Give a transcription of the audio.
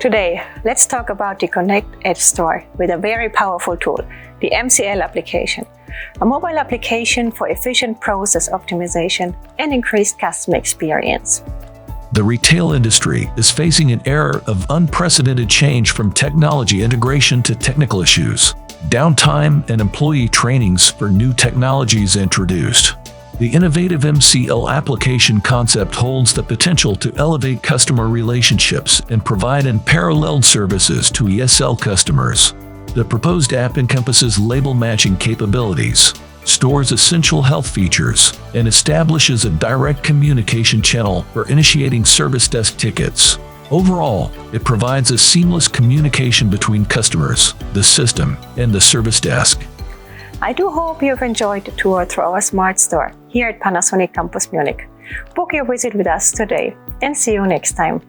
Today, let's talk about the Connect Edge Store with a very powerful tool, the MCL application, a mobile application for efficient process optimization and increased customer experience. The retail industry is facing an era of unprecedented change from technology integration to technical issues, downtime, and employee trainings for new technologies introduced. The innovative MCL application concept holds the potential to elevate customer relationships and provide unparalleled services to ESL customers. The proposed app encompasses label matching capabilities, stores essential health features, and establishes a direct communication channel for initiating service desk tickets. Overall, it provides a seamless communication between customers, the system, and the service desk. I do hope you've enjoyed the tour through our Smart Store here at Panasonic Campus Munich. Book your visit with us today and see you next time.